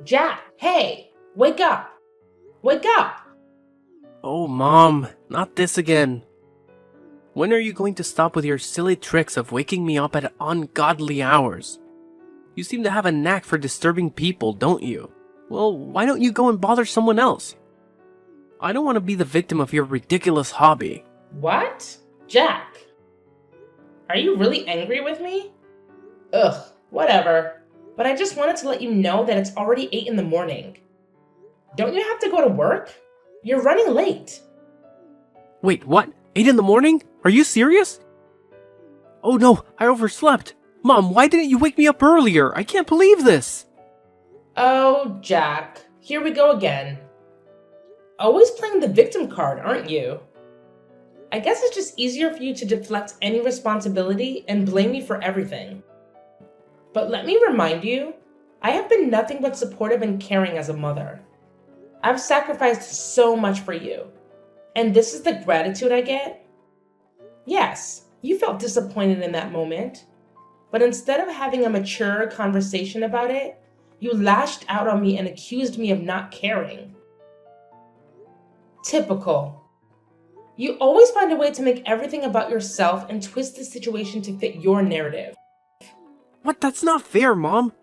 Jack, hey, wake up! Wake up! Oh, Mom, not this again. When are you going to stop with your silly tricks of waking me up at ungodly hours? You seem to have a knack for disturbing people, don't you? Well, why don't you go and bother someone else? I don't want to be the victim of your ridiculous hobby. What? Jack? Are you really angry with me? Ugh, whatever. But I just wanted to let you know that it's already 8 in the morning. Don't you have to go to work? You're running late. Wait, what? 8 in the morning? Are you serious? Oh no, I overslept. Mom, why didn't you wake me up earlier? I can't believe this. Oh, Jack, here we go again. Always playing the victim card, aren't you? I guess it's just easier for you to deflect any responsibility and blame me for everything. But let me remind you, I have been nothing but supportive and caring as a mother. I've sacrificed so much for you. And this is the gratitude I get? Yes, you felt disappointed in that moment. But instead of having a mature conversation about it, you lashed out on me and accused me of not caring. Typical. You always find a way to make everything about yourself and twist the situation to fit your narrative. What? That's not fair, Mom.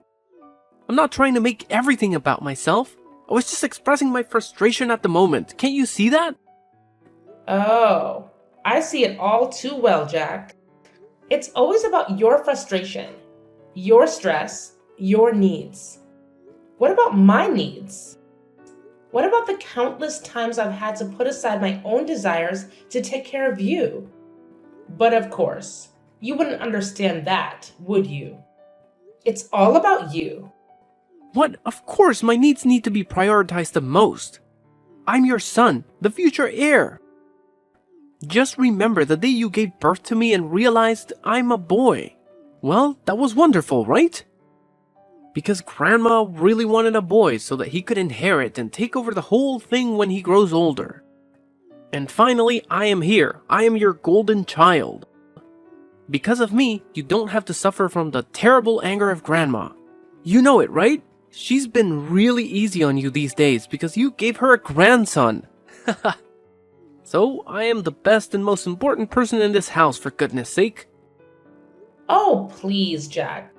I'm not trying to make everything about myself. I was just expressing my frustration at the moment. Can't you see that? Oh, I see it all too well, Jack. It's always about your frustration, your stress, your needs. What about my needs? What about the countless times I've had to put aside my own desires to take care of you? But of course, you wouldn't understand that, would you? It's all about you. What? Of course, my needs need to be prioritized the most. I'm your son, the future heir. Just remember the day you gave birth to me and realized I'm a boy. Well, that was wonderful, right? Because Grandma really wanted a boy so that he could inherit and take over the whole thing when he grows older. And finally, I am here. I am your golden child. Because of me, you don't have to suffer from the terrible anger of Grandma. You know it, right? She's been really easy on you these days because you gave her a grandson. So, I am the best and most important person in this house, for goodness sake. Oh, please, Jack.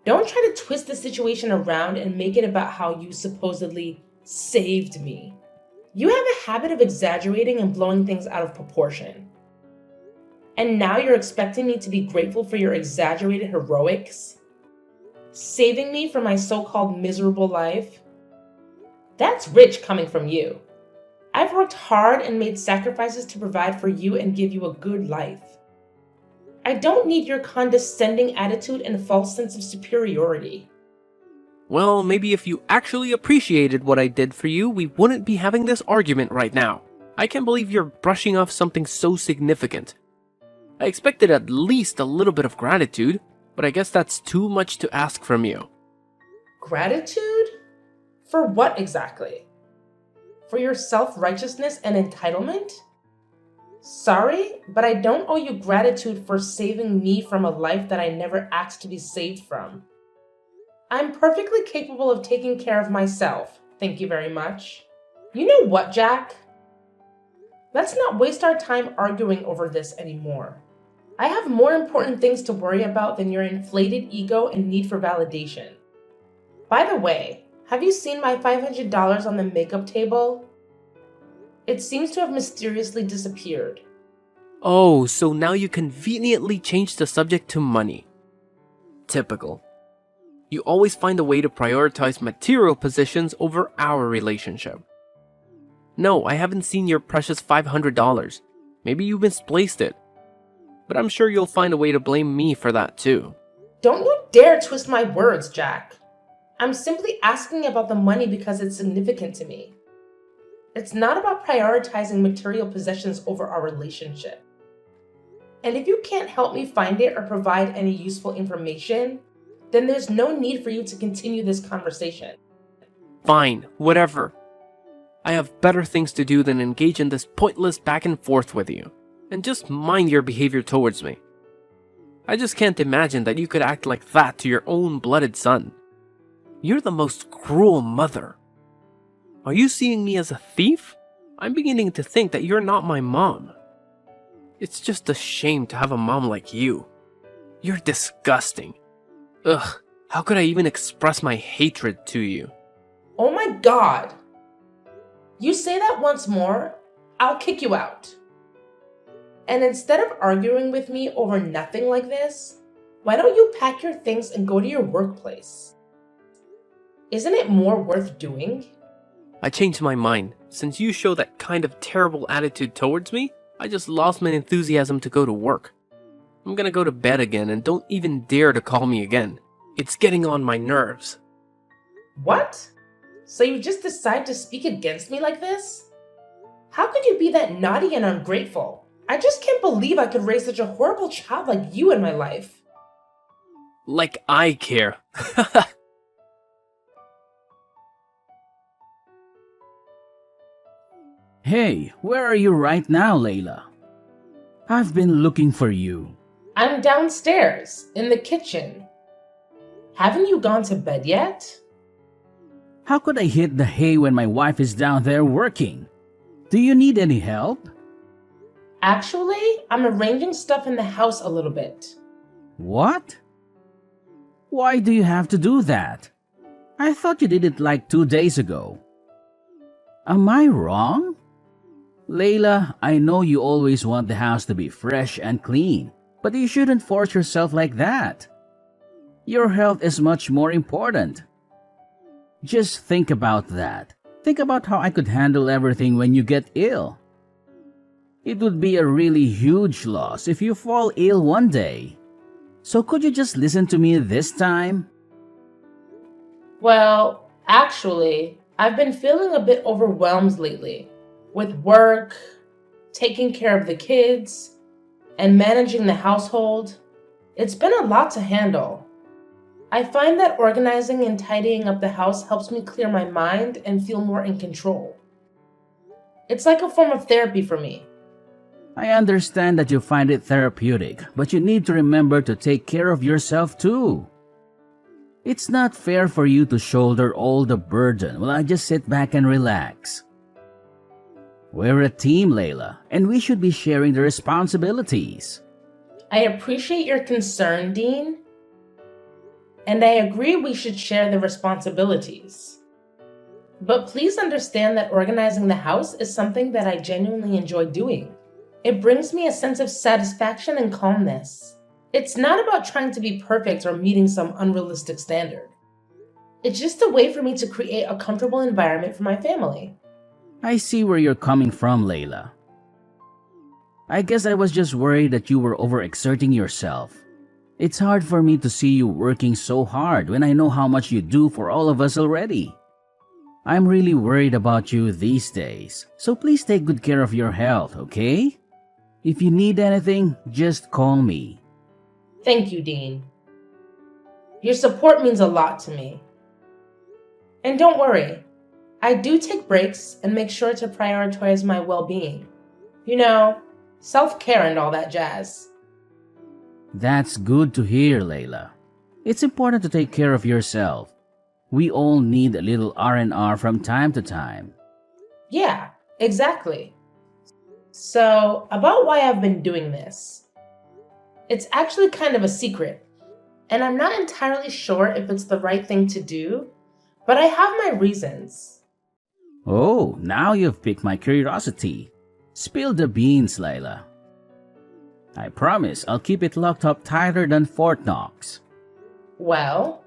Don't try to twist the situation around and make it about how you supposedly saved me. You have a habit of exaggerating and blowing things out of proportion. And now you're expecting me to be grateful for your exaggerated heroics? Saving me from my so-called miserable life? That's rich coming from you. I've worked hard and made sacrifices to provide for you and give you a good life. I don't need your condescending attitude and false sense of superiority. Well, maybe if you actually appreciated what I did for you, we wouldn't be having this argument right now. I can't believe you're brushing off something so significant. I expected at least a little bit of gratitude, but I guess that's too much to ask from you. Gratitude? For what exactly? For your self-righteousness and entitlement? Sorry, but I don't owe you gratitude for saving me from a life that I never asked to be saved from. I'm perfectly capable of taking care of myself, thank you very much. You know what, Jack? Let's not waste our time arguing over this anymore. I have more important things to worry about than your inflated ego and need for validation. By the way, have you seen my $500 on the makeup table? It seems to have mysteriously disappeared. Oh, so now you conveniently changed the subject to money. Typical. You always find a way to prioritize material possessions over our relationship. No, I haven't seen your precious $500. Maybe you misplaced it. But I'm sure you'll find a way to blame me for that too. Don't you dare twist my words, Jack. I'm simply asking about the money because it's significant to me. It's not about prioritizing material possessions over our relationship. And if you can't help me find it or provide any useful information, then there's no need for you to continue this conversation. Fine, whatever. I have better things to do than engage in this pointless back and forth with you. And just mind your behavior towards me. I just can't imagine that you could act like that to your own blooded son. You're the most cruel mother. Are you seeing me as a thief? I'm beginning to think that you're not my mom. It's just a shame to have a mom like you. You're disgusting. Ugh, how could I even express my hatred to you? Oh my god! You say that once more, I'll kick you out. And instead of arguing with me over nothing like this, why don't you pack your things and go to your workplace? Isn't it more worth doing? I changed my mind. Since you show that kind of terrible attitude towards me, I just lost my enthusiasm to go to work. I'm gonna go to bed again and don't even dare to call me again. It's getting on my nerves. What? So you just decide to speak against me like this? How could you be that naughty and ungrateful? I just can't believe I could raise such a horrible child like you in my life. Like I care. Hey, where are you right now, Layla? I've been looking for you. I'm downstairs, in the kitchen. Haven't you gone to bed yet? How could I hit the hay when my wife is down there working? Do you need any help? Actually, I'm arranging stuff in the house a little bit. What? Why do you have to do that? I thought you did it like 2 days ago. Am I wrong? Layla, I know you always want the house to be fresh and clean, but you shouldn't force yourself like that. Your health is much more important. Just think about that. Think about how I could handle everything when you get ill. It would be a really huge loss if you fall ill one day. So could you just listen to me this time? Well, actually, I've been feeling a bit overwhelmed lately with work, taking care of the kids, and managing the household. It's been a lot to handle. I find that organizing and tidying up the house helps me clear my mind and feel more in control. It's like a form of therapy for me. I understand that you find it therapeutic, but you need to remember to take care of yourself too. It's not fair for you to shoulder all the burden while I just sit back and relax. We're a team, Layla, and we should be sharing the responsibilities. I appreciate your concern, Dean, and I agree we should share the responsibilities. But please understand that organizing the house is something that I genuinely enjoy doing. It brings me a sense of satisfaction and calmness. It's not about trying to be perfect or meeting some unrealistic standard. It's just a way for me to create a comfortable environment for my family. I see where you're coming from, Layla. I guess I was just worried that you were overexerting yourself. It's hard for me to see you working so hard when I know how much you do for all of us already. I'm really worried about you these days, so please take good care of your health, okay? If you need anything, just call me. Thank you, Dean. Your support means a lot to me. And don't worry, I do take breaks and make sure to prioritize my well-being. You know, self-care and all that jazz. That's good to hear, Layla. It's important to take care of yourself. We all need a little R&R from time to time. Yeah, exactly. So, about why I've been doing this. It's actually kind of a secret, and I'm not entirely sure if it's the right thing to do, but I have my reasons. Oh, now you've piqued my curiosity. Spill the beans, Layla. I promise I'll keep it locked up tighter than Fort Knox. Well,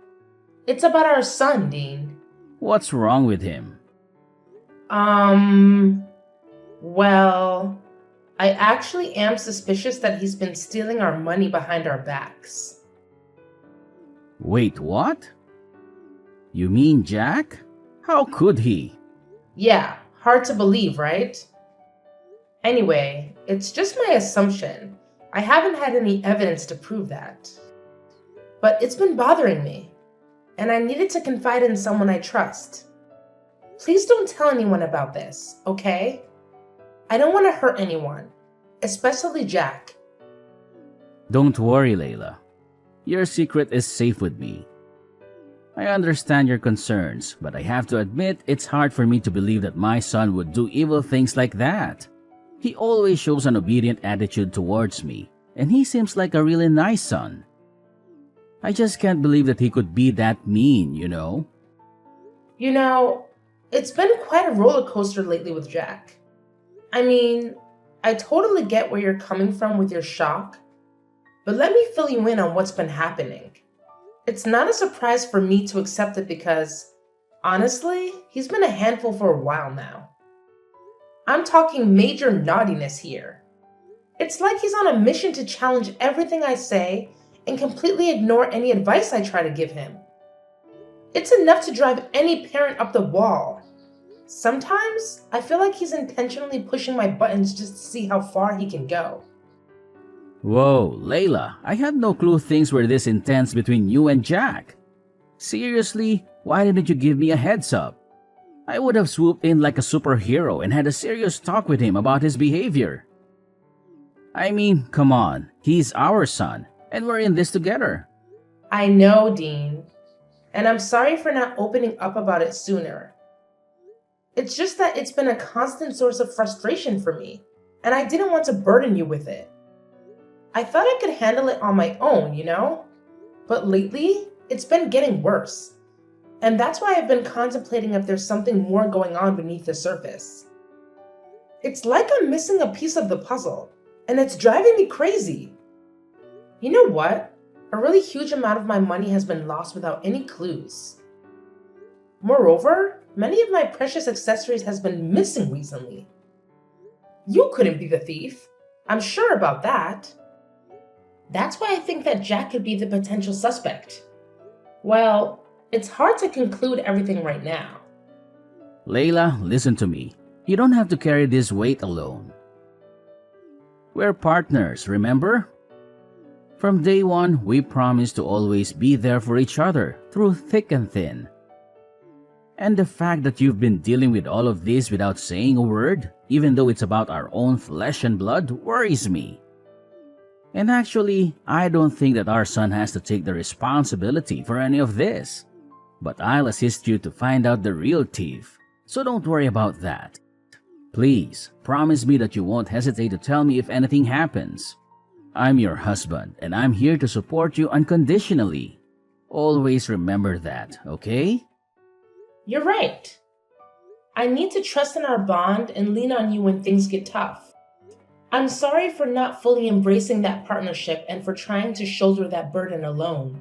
it's about our son, Dean. What's wrong with him? Well, I actually am suspicious that he's been stealing our money behind our backs. Wait, what? You mean Jack? How could he? Yeah, hard to believe, right? Anyway, it's just my assumption. I haven't had any evidence to prove that. But it's been bothering me, and I needed to confide in someone I trust. Please don't tell anyone about this, okay? I don't want to hurt anyone, especially Jack. Don't worry, Layla. Your secret is safe with me. I understand your concerns, but I have to admit it's hard for me to believe that my son would do evil things like that. He always shows an obedient attitude towards me, and he seems like a really nice son. I just can't believe that he could be that mean, you know? You know, it's been quite a roller coaster lately with Jack. I mean, I totally get where you're coming from with your shock, but let me fill you in on what's been happening. It's not a surprise for me to accept it because, honestly, he's been a handful for a while now. I'm talking major naughtiness here. It's like he's on a mission to challenge everything I say and completely ignore any advice I try to give him. It's enough to drive any parent up the wall. Sometimes, I feel like he's intentionally pushing my buttons just to see how far he can go. Whoa, Layla, I had no clue things were this intense between you and Jack. Seriously, why didn't you give me a heads up? I would have swooped in like a superhero and had a serious talk with him about his behavior. I mean, come on, he's our son, and we're in this together. I know, Dean, and I'm sorry for not opening up about it sooner. It's just that it's been a constant source of frustration for me, and I didn't want to burden you with it. I thought I could handle it on my own, you know? But lately, it's been getting worse. And that's why I've been contemplating if there's something more going on beneath the surface. It's like I'm missing a piece of the puzzle, and it's driving me crazy. You know what? A really huge amount of my money has been lost without any clues. Moreover, many of my precious accessories has been missing recently. You couldn't be the thief. I'm sure about that. That's why I think that Jack could be the potential suspect. Well, it's hard to conclude everything right now. Layla, listen to me. You don't have to carry this weight alone. We're partners, remember? From day one, we promised to always be there for each other, through thick and thin. And the fact that you've been dealing with all of this without saying a word, even though it's about our own flesh and blood, worries me. And actually, I don't think that our son has to take the responsibility for any of this. But I'll assist you to find out the real thief, so don't worry about that. Please, promise me that you won't hesitate to tell me if anything happens. I'm your husband, and I'm here to support you unconditionally. Always remember that, okay? You're right. I need to trust in our bond and lean on you when things get tough. I'm sorry for not fully embracing that partnership and for trying to shoulder that burden alone.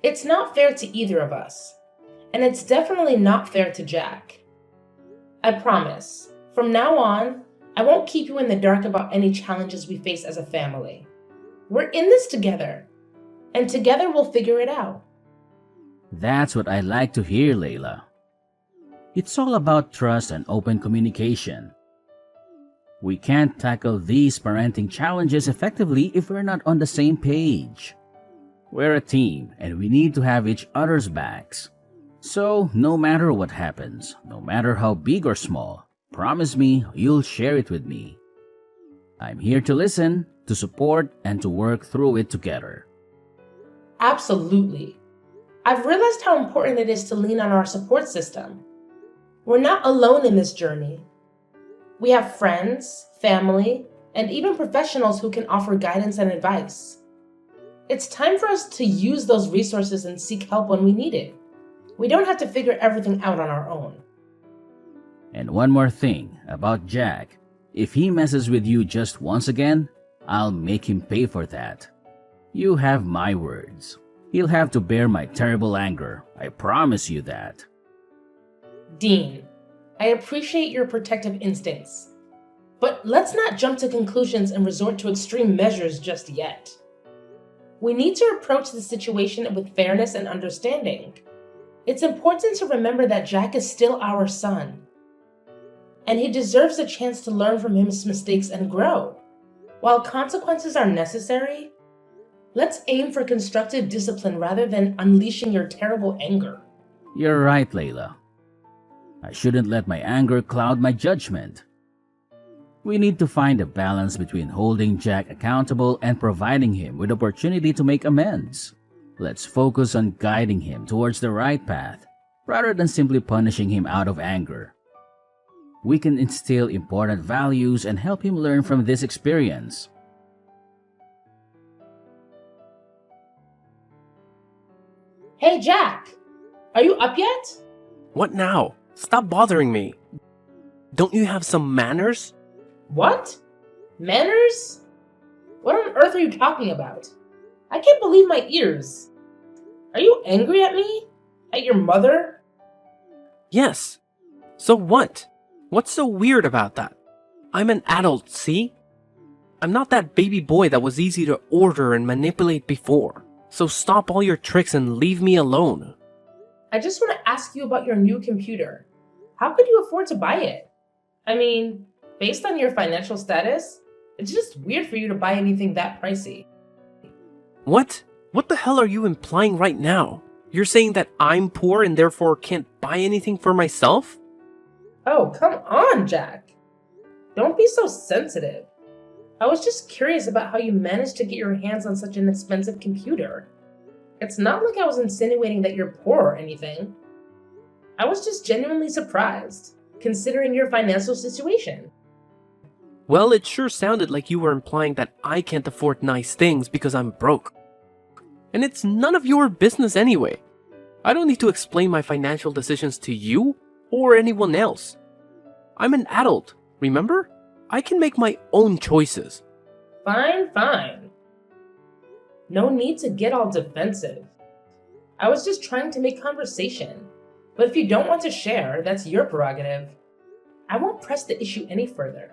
It's not fair to either of us, and it's definitely not fair to Jack. I promise, from now on, I won't keep you in the dark about any challenges we face as a family. We're in this together, and together we'll figure it out. That's what I like to hear, Layla. It's all about trust and open communication. We can't tackle these parenting challenges effectively if we're not on the same page. We're a team, and we need to have each other's backs. So, no matter what happens, no matter how big or small, promise me you'll share it with me. I'm here to listen, to support, and to work through it together. Absolutely. I've realized how important it is to lean on our support system. We're not alone in this journey. We have friends, family, and even professionals who can offer guidance and advice. It's time for us to use those resources and seek help when we need it. We don't have to figure everything out on our own. And one more thing about Jack. If he messes with you just once again, I'll make him pay for that. You have my words. He'll have to bear my terrible anger. I promise you that. Dean, I appreciate your protective instincts, but let's not jump to conclusions and resort to extreme measures just yet. We need to approach the situation with fairness and understanding. It's important to remember that Jack is still our son, and he deserves a chance to learn from his mistakes and grow. While consequences are necessary, let's aim for constructive discipline rather than unleashing your terrible anger. You're right, Layla. I shouldn't let my anger cloud my judgment. We need to find a balance between holding Jack accountable and providing him with opportunity to make amends. Let's focus on guiding him towards the right path rather than simply punishing him out of anger. We can instill important values and help him learn from this experience. Hey, Jack! Are you up yet? What now? Stop bothering me. Don't you have some manners? What? Manners? What on earth are you talking about? I can't believe my ears. Are you angry at me? At your mother? Yes. So what? What's so weird about that? I'm an adult, see? I'm not that baby boy that was easy to order and manipulate before. So stop all your tricks and leave me alone. I just want to ask you about your new computer. How could you afford to buy it? I mean, based on your financial status, it's just weird for you to buy anything that pricey. What? What the hell are you implying right now? You're saying that I'm poor and therefore can't buy anything for myself? Oh, come on, Jack. Don't be so sensitive. I was just curious about how you managed to get your hands on such an expensive computer. It's not like I was insinuating that you're poor or anything. I was just genuinely surprised, considering your financial situation. Well, it sure sounded like you were implying that I can't afford nice things because I'm broke. And it's none of your business anyway. I don't need to explain my financial decisions to you or anyone else. I'm an adult, remember? I can make my own choices. Fine. No need to get all defensive. I was just trying to make conversation. But if you don't want to share, that's your prerogative. I won't press the issue any further.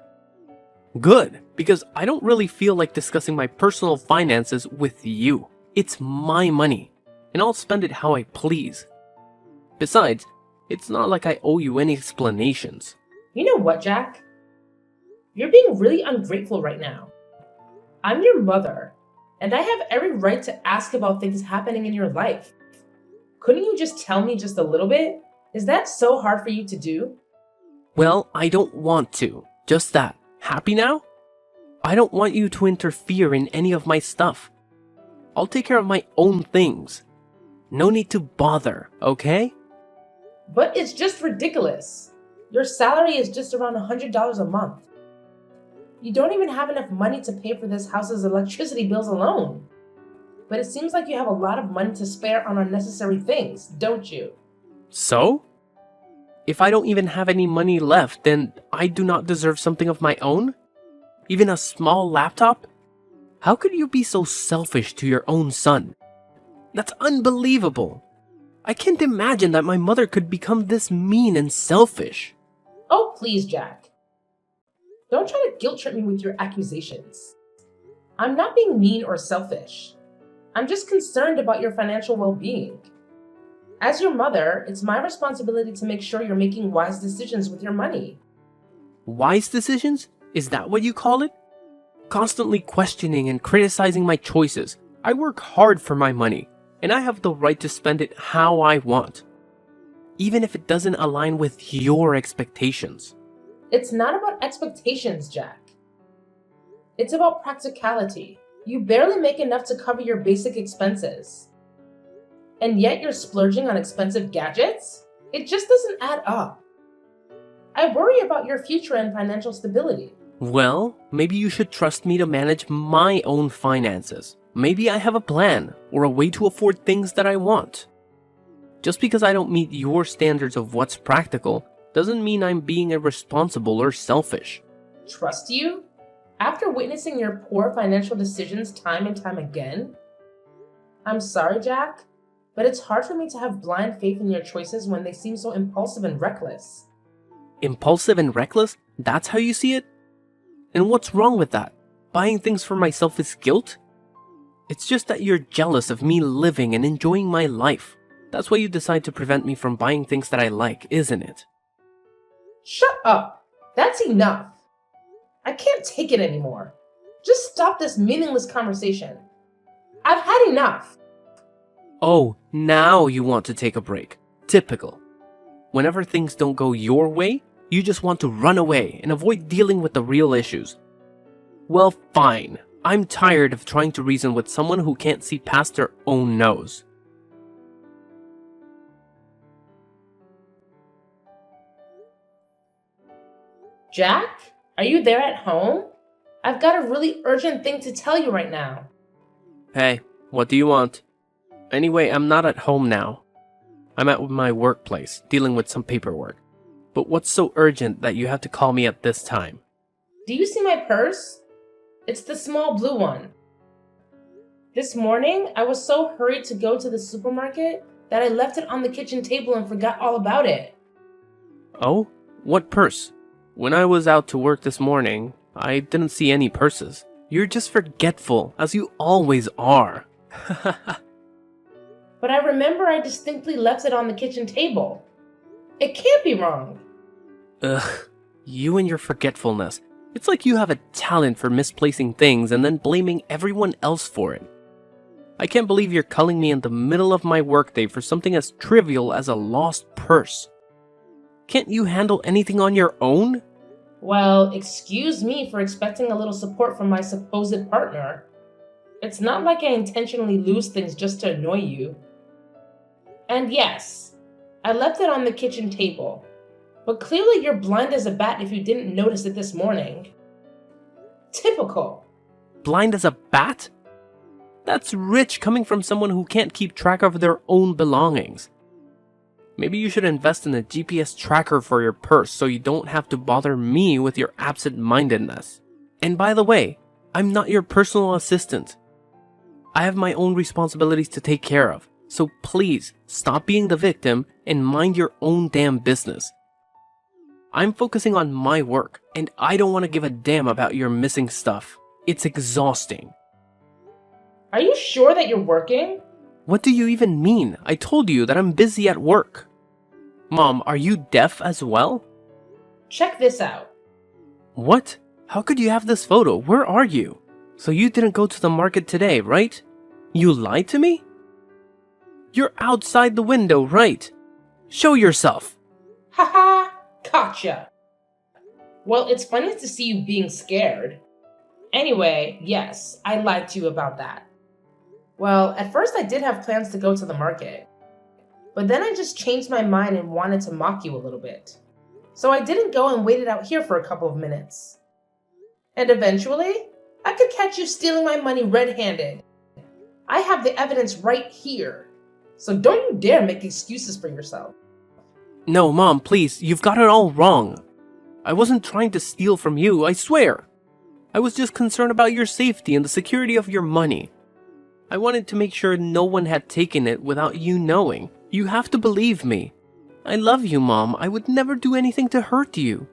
Good, because I don't really feel like discussing my personal finances with you. It's my money, and I'll spend it how I please. Besides, it's not like I owe you any explanations. You know what, Jack? You're being really ungrateful right now. I'm your mother, and I have every right to ask about things happening in your life. Couldn't you just tell me just a little bit? Is that so hard for you to do? Well, I don't want to. Just that. Happy now? I don't want you to interfere in any of my stuff. I'll take care of my own things. No need to bother, okay? But it's just ridiculous. Your salary is just around $100 a month. You don't even have enough money to pay for this house's electricity bills alone. But it seems like you have a lot of money to spare on unnecessary things, don't you? So? If I don't even have any money left, then I do not deserve something of my own? Even a small laptop? How could you be so selfish to your own son? That's unbelievable. I can't imagine that my mother could become this mean and selfish. Oh, please, Jack. Don't try to guilt trip me with your accusations. I'm not being mean or selfish. I'm just concerned about your financial well-being. As your mother, it's my responsibility to make sure you're making wise decisions with your money. Wise decisions? Is that what you call it? Constantly questioning and criticizing my choices. I work hard for my money, and I have the right to spend it how I want, even if it doesn't align with your expectations. It's not about expectations, Jack. It's about practicality. You barely make enough to cover your basic expenses. And yet you're splurging on expensive gadgets? It just doesn't add up. I worry about your future and financial stability. Well, maybe you should trust me to manage my own finances. Maybe I have a plan or a way to afford things that I want. Just because I don't meet your standards of what's practical doesn't mean I'm being irresponsible or selfish. Trust you? After witnessing your poor financial decisions time and time again? I'm sorry, Jack, but it's hard for me to have blind faith in your choices when they seem so impulsive and reckless. Impulsive and reckless? That's how you see it? And what's wrong with that? Buying things for myself is guilt? It's just that you're jealous of me living and enjoying my life. That's why you decide to prevent me from buying things that I like, isn't it? Shut up! That's enough! I can't take it anymore. Just stop this meaningless conversation. I've had enough. Oh, now you want to take a break. Typical. Whenever things don't go your way, you just want to run away and avoid dealing with the real issues. Well, fine. I'm tired of trying to reason with someone who can't see past their own nose. Jack, are you there at home? I've got a really urgent thing to tell you right now. Hey, what do you want? Anyway, I'm not at home now. I'm at my workplace, dealing with some paperwork. But what's so urgent that you have to call me at this time? Do you see my purse? It's the small blue one. This morning, I was so hurried to go to the supermarket that I left it on the kitchen table and forgot all about it. Oh? What purse? When I was out to work this morning, I didn't see any purses. You're just forgetful, as you always are. But I remember I distinctly left it on the kitchen table. It can't be wrong. Ugh, you and your forgetfulness. It's like you have a talent for misplacing things and then blaming everyone else for it. I can't believe you're calling me in the middle of my workday for something as trivial as a lost purse. Can't you handle anything on your own? Well, excuse me for expecting a little support from my supposed partner. It's not like I intentionally lose things just to annoy you. And yes, I left it on the kitchen table. But clearly you're blind as a bat if you didn't notice it this morning. Typical. Blind as a bat? That's rich coming from someone who can't keep track of their own belongings. Maybe you should invest in a GPS tracker for your purse so you don't have to bother me with your absent-mindedness. And by the way, I'm not your personal assistant. I have my own responsibilities to take care of, so please stop being the victim and mind your own damn business. I'm focusing on my work, and I don't want to give a damn about your missing stuff. It's exhausting. Are you sure that you're working? What do you even mean? I told you that I'm busy at work. Mom, are you deaf as well? Check this out. What? How could you have this photo? Where are you? So you didn't go to the market today, right? You lied to me? You're outside the window, right? Show yourself. Haha, gotcha. Well, it's funny to see you being scared. Anyway, yes, I lied to you about that. Well, at first I did have plans to go to the market. But then I just changed my mind and wanted to mock you a little bit. So I didn't go and waited out here for a couple of minutes. And eventually, I could catch you stealing my money red-handed. I have the evidence right here. So don't you dare make excuses for yourself. No, Mom, please, you've got it all wrong. I wasn't trying to steal from you, I swear. I was just concerned about your safety and the security of your money. I wanted to make sure no one had taken it without you knowing. You have to believe me. I love you, Mom. I would never do anything to hurt you.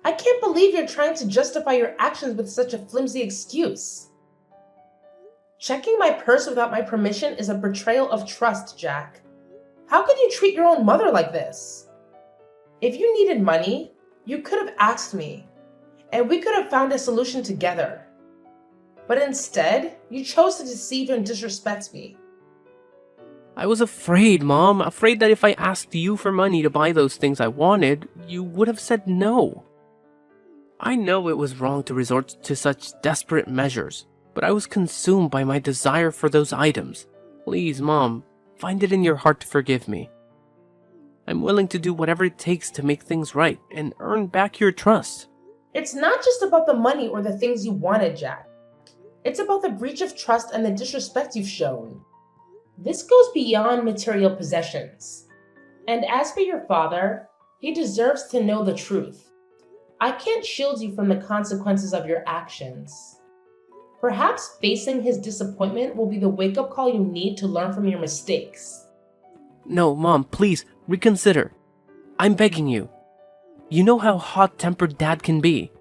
I can't believe you're trying to justify your actions with such a flimsy excuse. Checking my purse without my permission is a betrayal of trust, Jack. How could you treat your own mother like this? If you needed money, you could have asked me, and we could have found a solution together. But instead, you chose to deceive and disrespect me. I was afraid, Mom. Afraid that if I asked you for money to buy those things I wanted, you would have said no. I know it was wrong to resort to such desperate measures, but I was consumed by my desire for those items. Please, Mom, find it in your heart to forgive me. I'm willing to do whatever it takes to make things right and earn back your trust. It's not just about the money or the things you wanted, Jack. It's about the breach of trust and the disrespect you've shown. This goes beyond material possessions. And as for your father, he deserves to know the truth. I can't shield you from the consequences of your actions. Perhaps facing his disappointment will be the wake-up call you need to learn from your mistakes. No, Mom, please, reconsider. I'm begging you. You know how hot-tempered Dad can be.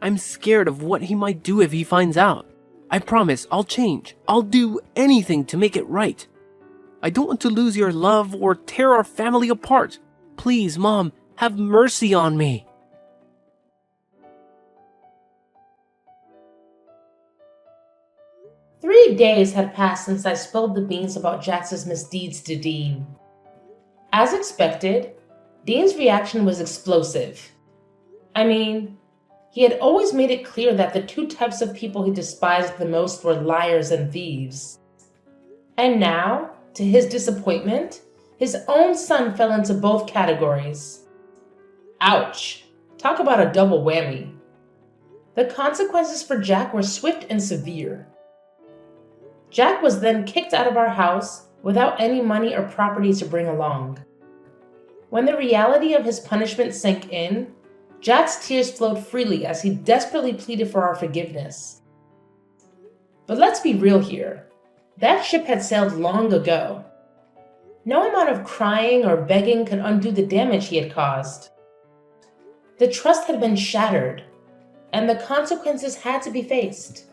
I'm scared of what he might do if he finds out. I promise I'll change. I'll do anything to make it right. I don't want to lose your love or tear our family apart. Please, Mom, have mercy on me. "3 days had passed since I spilled the beans about Jax's misdeeds to Dean. As expected, Dean's reaction was explosive. I mean, He had always made it clear that the two types of people he despised the most were liars and thieves. And now, to his disappointment, his own son fell into both categories. Ouch! Talk about a double whammy. The consequences for Jack were swift and severe. Jack was then kicked out of our house without any money or property to bring along. When the reality of his punishment sank in, Jack's tears flowed freely as he desperately pleaded for our forgiveness. But let's be real here. That ship had sailed long ago. No amount of crying or begging could undo the damage he had caused. The trust had been shattered, and the consequences had to be faced.